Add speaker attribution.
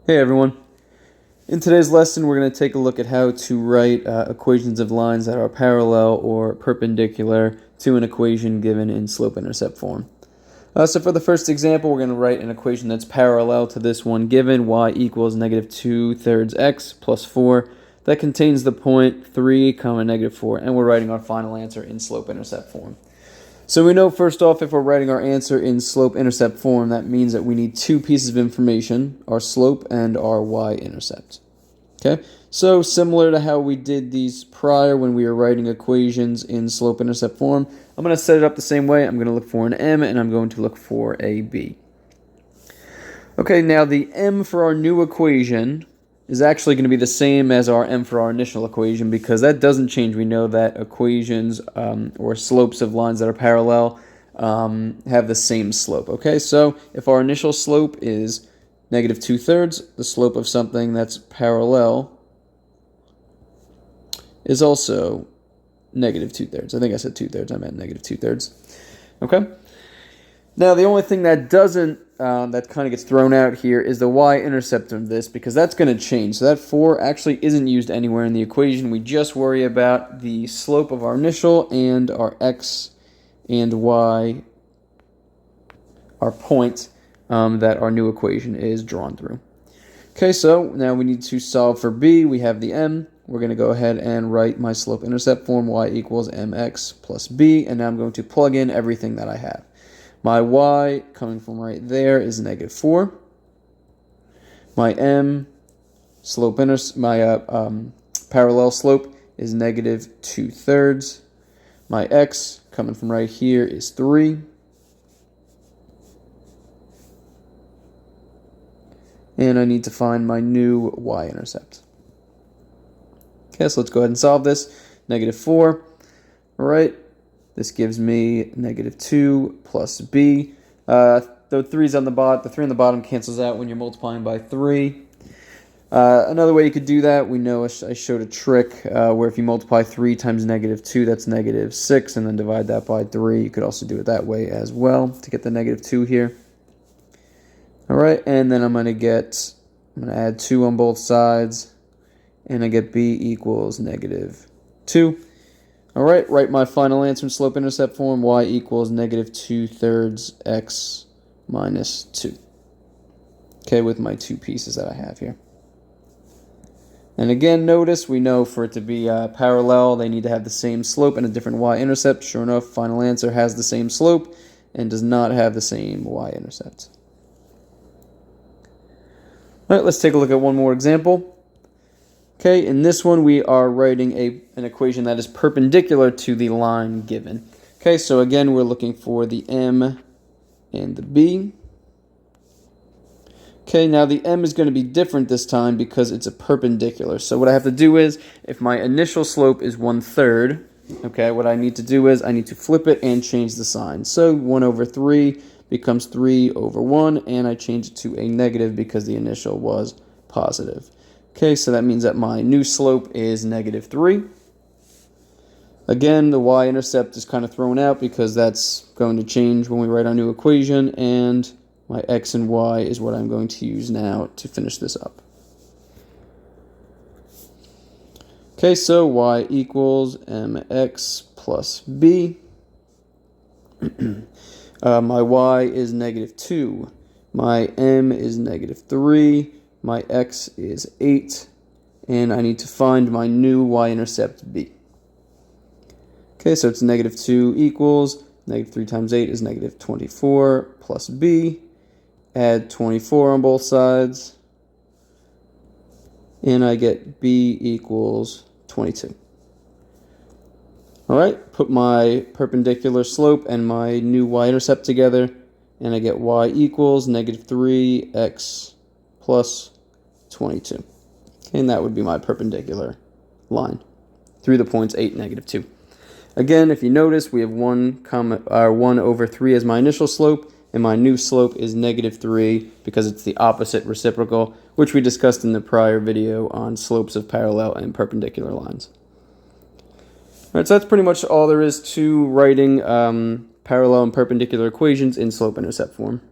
Speaker 1: Hey everyone. In today's lesson, we're going to take a look at how to write equations of lines that are parallel or perpendicular to an equation given in slope-intercept form. So for the first example, we're going to write an equation that's parallel to this one given, y equals negative 2/3 x plus 4. That contains the point 3, negative 4, and we're writing our final answer in slope-intercept form. So we know first off, if we're writing our answer in slope-intercept form, that means that we need two pieces of information, our slope and our y-intercept. Okay, so similar to how we did these prior when we were writing equations in slope-intercept form, I'm going to set it up the same way. I'm going to look for an m and I'm going to look for a b. Okay, now the m for our new equation is actually going to be the same as our m for our initial equation because that doesn't change. We know that equations or slopes of lines that are parallel have the same slope. Okay, so if our initial slope is negative 2/3, the slope of something that's parallel is also negative 2/3. I think I said 2/3. I meant negative 2/3. Okay. Now the only thing that doesn't that kind of gets thrown out here is the y-intercept of this because that's going to change. So that 4 actually isn't used anywhere in the equation. We just worry about the slope of our initial and our x and y, our point that our new equation is drawn through. Okay, so now we need to solve for b. We have the m. We're going to go ahead and write my slope-intercept form, y equals mx plus b, and now I'm going to plug in everything that I have. My y, coming from right there, is negative 4. My m, parallel slope, is negative 2/3. My x, coming from right here, is 3. And I need to find my new y-intercept. Okay, so let's go ahead and solve this. Negative 4. All right. This gives me negative 2 plus b. The 3's on the bottom. The 3 on the bottom cancels out when you're multiplying by 3. Another way you could do that, we know I showed a trick where if you multiply 3 times negative 2, that's negative 6, and then divide that by 3. You could also do it that way as well to get the negative 2 here. All right, and then I'm going to add 2 on both sides, and I get b equals negative 2. All right, write my final answer in slope-intercept form, y equals negative 2/3 x minus 2. Okay, with my two pieces that I have here. And again, notice we know for it to be parallel, they need to have the same slope and a different y-intercept. Sure enough, final answer has the same slope and does not have the same y-intercept. All right, let's take a look at one more example. Okay, in this one we are writing an equation that is perpendicular to the line given. Okay, so again we're looking for the m and the b. Okay, now the m is going to be different this time because it's a perpendicular. So what I have to do is, if my initial slope is 1/3, okay, what I need to do is I need to flip it and change the sign. So 1/3 becomes 3/1, and I change it to a negative because the initial was positive. Okay, so that means that my new slope is negative 3. Again, the y-intercept is kind of thrown out because that's going to change when we write our new equation, and my x and y is what I'm going to use now to finish this up. Okay, so y equals mx plus b. My y is negative 2. My m is negative 3. My x is 8, and I need to find my new y-intercept b. Okay, so it's negative 2 equals, negative 3 times 8 is negative 24 plus b. Add 24 on both sides, and I get b equals 22. All right, put my perpendicular slope and my new y-intercept together, and I get y equals negative 3x plus 22. And that would be my perpendicular line through the points 8, negative 2. Again, if you notice, we have 1/3 as my initial slope, and my new slope is negative 3 because it's the opposite reciprocal, which we discussed in the prior video on slopes of parallel and perpendicular lines. All right, so that's pretty much all there is to writing parallel and perpendicular equations in slope-intercept form.